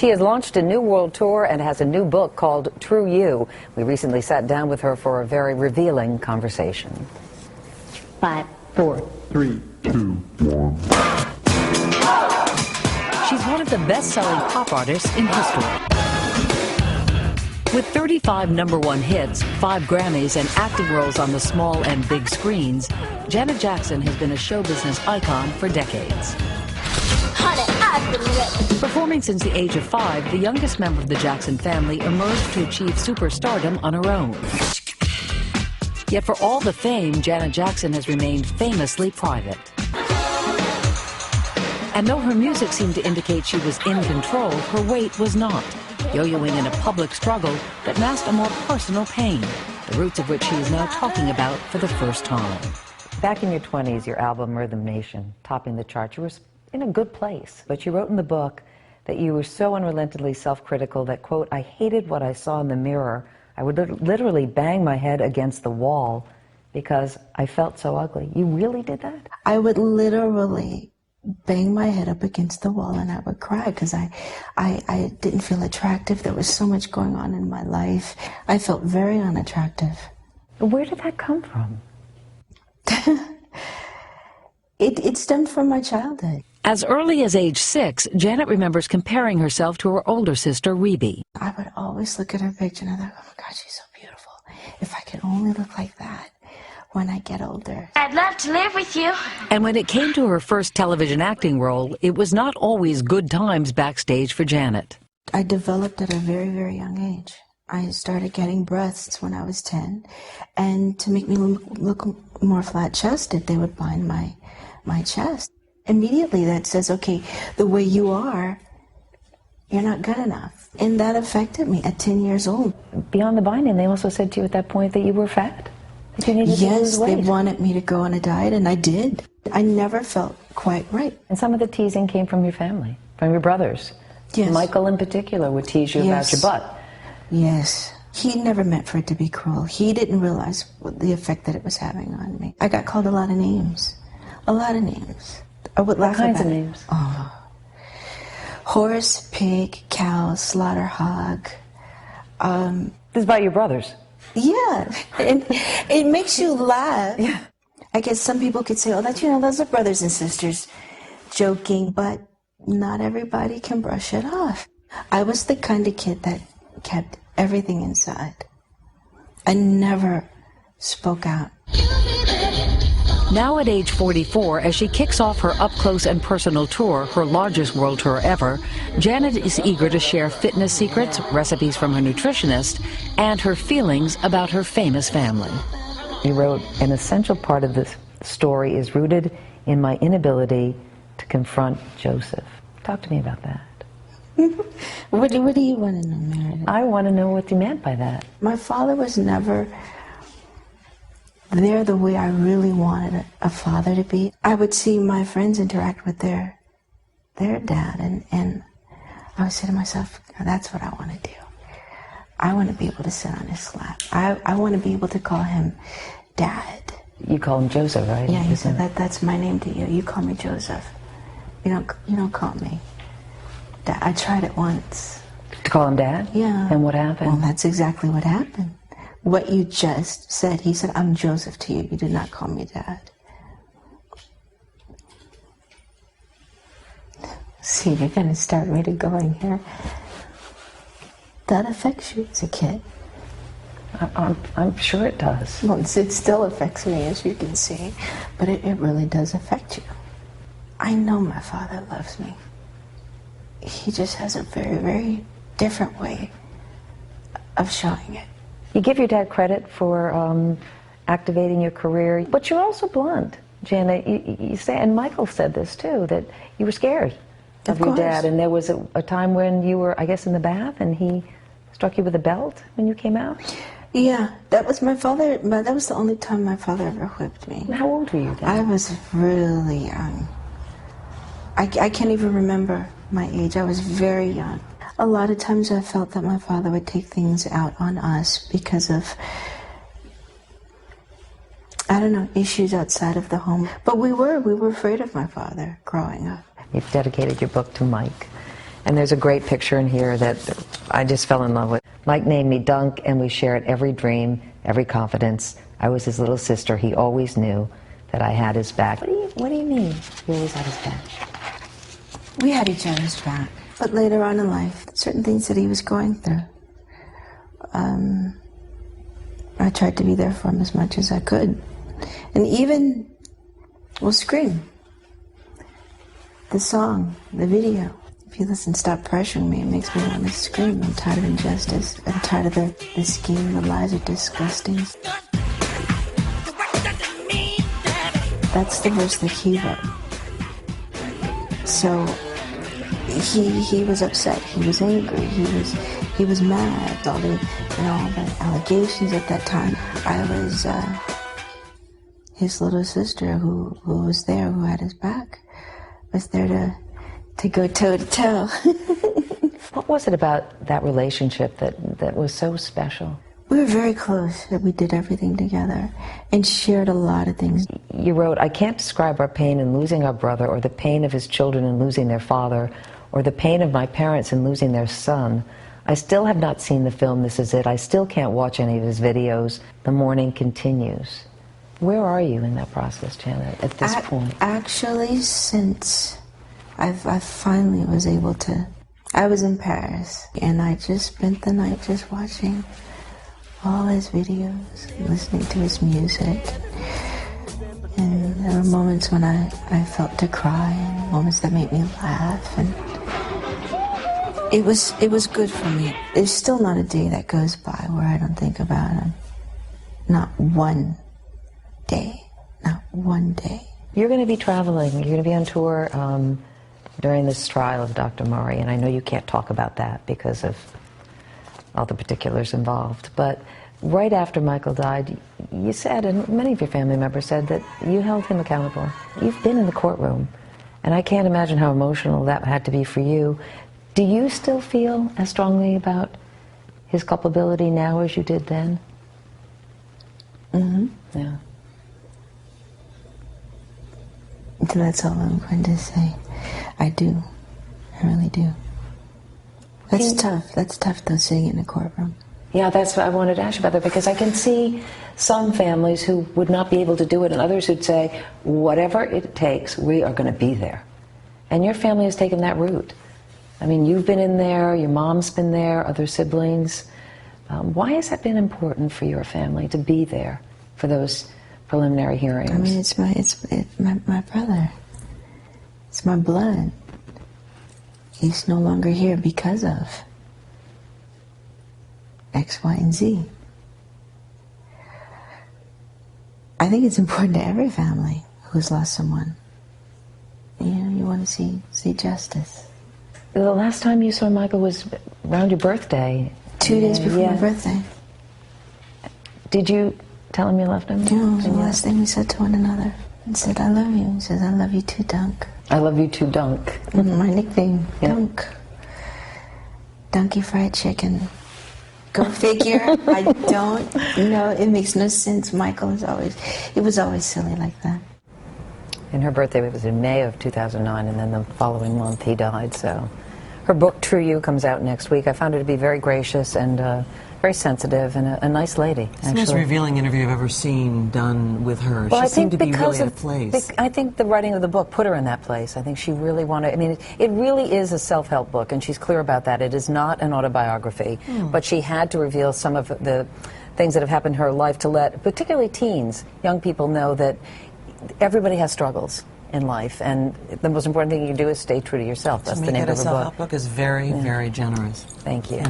She has launched a new world tour and has a new book called True You. We recently sat down with her for a very revealing conversation. 5, 4, 3, 2, 1. She's one of the best-selling pop artists in history. With 35 #1 hits, 5 Grammys, and acting roles on the small and big screens, Janet Jackson has been a show business icon for decades. Performing since the age of 5, the youngest member of the Jackson family emerged to achieve superstardom on her own. Yet for all the fame, Janet Jackson has remained famously private. And though her music seemed to indicate she was in control, her weight was not, yo-yoing in a public struggle that masked a more personal pain, the roots of which she is now talking about for the first time. Back in your 20s, your album Rhythm Nation, topping the charts, you were in a good place. But you wrote in the book that you were so unrelentingly self-critical that, quote, I hated what I saw in the mirror. I would literally bang my head against the wall because I felt so ugly. You really did that? I would literally bang my head up against the wall and I would cry because I didn't feel attractive. There was so much going on in my life. I felt very unattractive. Where did that come from? It stemmed from my childhood. As early as age 6, Janet remembers comparing herself to her older sister, Rebe. I would always look at her picture and I thought, oh my God, she's so beautiful. If I could only look like that when I get older. I'd love to live with you. And when it came to her first television acting role, it was not always good times backstage for Janet. I developed at a very, very young age. I started getting breasts when I was 10, and to make me look more flat-chested, they would bind my chest. Immediately that says, okay, the way you are, you're not good enough. And that affected me at 10 years old. Beyond the binding, they also said to you at that point that you were fat, that you needed to lose weight. Yes, they wanted me to go on a diet, and I did. I never felt quite right. And some of the teasing came from your family, from your brothers. Yes. Michael in particular would tease you about your butt. Yes. He never meant for it to be cruel. He didn't realize the effect that it was having on me. I got called a lot of names. A lot of names. I would laugh about it. What kinds of it. names? Oh. Horse, pig, cow, slaughter hog. This is about your brothers. Yeah. And it makes you laugh. Yeah. I guess some people could say, oh, that's, those are brothers and sisters joking, but not everybody can brush it off. I was the kind of kid that kept everything inside. I never spoke out. Now at age 44, as she kicks off her up-close and personal tour, her largest world tour ever, Janet is eager to share fitness secrets, recipes from her nutritionist, and her feelings about her famous family. You wrote, an essential part of this story is rooted in my inability to confront Joseph. Talk to me about that. What do you want to know, Meredith? I want to know what you meant by that. My father was never there the way I really wanted a father to be. I would see my friends interact with their dad, and I would say to myself, that's what I want to do. I want to be able to sit on his lap. I want to be able to call him Dad. You call him Joseph, right? Yeah, he said, that's my name to you. You call me Joseph. You don't call me Dad. I tried it once. To call him Dad? Yeah. And what happened? Well, that's exactly what happened. What you just said. He said, I'm Joseph to you. You did not call me Dad. See, you're going to start me to going here. That affects you as a kid. I'm sure it does. Well, it still affects me, as you can see, but it really does affect you. I know my father loves me. He just has a very, very different way of showing it. You give your dad credit for activating your career, but you're also blunt, Janet. You say, and Michael said this too, that you were scared of your dad, and there was a time when you were, I guess, in the bath, and he struck you with a belt when you came out? Yeah, that was my father. That was the only time my father ever whipped me. How old were you then? I was really young. I can't even remember my age. I was very young. A lot of times I felt that my father would take things out on us because of, I don't know, issues outside of the home. But we were afraid of my father growing up. You've dedicated your book to Mike. And there's a great picture in here that I just fell in love with. Mike named me Dunk, and we shared every dream, every confidence. I was his little sister. He always knew that I had his back. What do you mean you always had his back? We had each other's back. But later on in life, certain things that he was going through, I tried to be there for him as much as I could. And even, well, Scream, the song, the video. If you listen, Stop Pressuring Me, it makes me want to scream. I'm tired of injustice. I'm tired of the scheme. The lies are disgusting. That's the verse that he wrote. So he was upset. He was angry. He was mad. All the allegations at that time. I was his little sister who was there, who had his back, was there to go toe to toe. What was it about that relationship that was so special? We were very close. We did everything together and shared a lot of things. You wrote, I can't describe our pain in losing our brother, or the pain of his children in losing their father, or the pain of my parents in losing their son. I still have not seen the film This Is It. I still can't watch any of his videos. The mourning continues. Where are you in that process, Janet, at this point? Actually, since I finally was able to, I was in Paris, and I just spent the night just watching all his videos, listening to his music. And there were moments when I felt to cry, and moments that made me laugh, and it was good for me. There's still not a day that goes by where I don't think about him. Not one day. Not one day. You're going to be traveling. You're going to be on tour during this trial of Dr. Murray, and I know you can't talk about that because of all the particulars involved. But right after Michael died, you said, and many of your family members said, that you held him accountable. You've been in the courtroom, and I can't imagine how emotional that had to be for you. Do you still feel as strongly about his culpability now as you did then? Mm-hmm. Yeah. So that's all I'm going to say. I do. I really do. That's tough. That's tough, though, sitting in a courtroom. Yeah, that's what I wanted to ask you about that, because I can see some families who would not be able to do it, and others who'd say, whatever it takes, we are going to be there. And your family has taken that route. I mean, you've been in there, your mom's been there, other siblings. Why has that been important for your family to be there for those preliminary hearings? I mean, it's my brother. It's my blood. He's no longer here because of X, Y, and Z. I think it's important to every family who's lost someone. You know, you want to see justice. The last time you saw Michael was around your birthday. 2 days before my birthday. Did you tell him you loved him? No, it was the last thing we said to one another. And said, I love you. He says, I love you too, Dunk. I love you too, Dunk. My nickname, Yeah. Dunk. Dunky Fried Chicken. Go figure. I don't know. It makes no sense. Michael was always silly like that. And her birthday was in May of 2009, and then the following month he died. So her book, True You, comes out next week. I found her to be very gracious and very sensitive and a nice lady. It's the most revealing interview I've ever seen done with her. Well, she seemed to be really at a place. I think the writing of the book put her in that place. I think she really wanted, I mean, it really is a self-help book, and she's clear about that. It is not an autobiography, but she had to reveal some of the things that have happened in her life to let, particularly teens, young people know that everybody has struggles in life, and the most important thing you can do is stay true to yourself. That's the name of her book. To make it a self-help book is very, very generous. Thank you.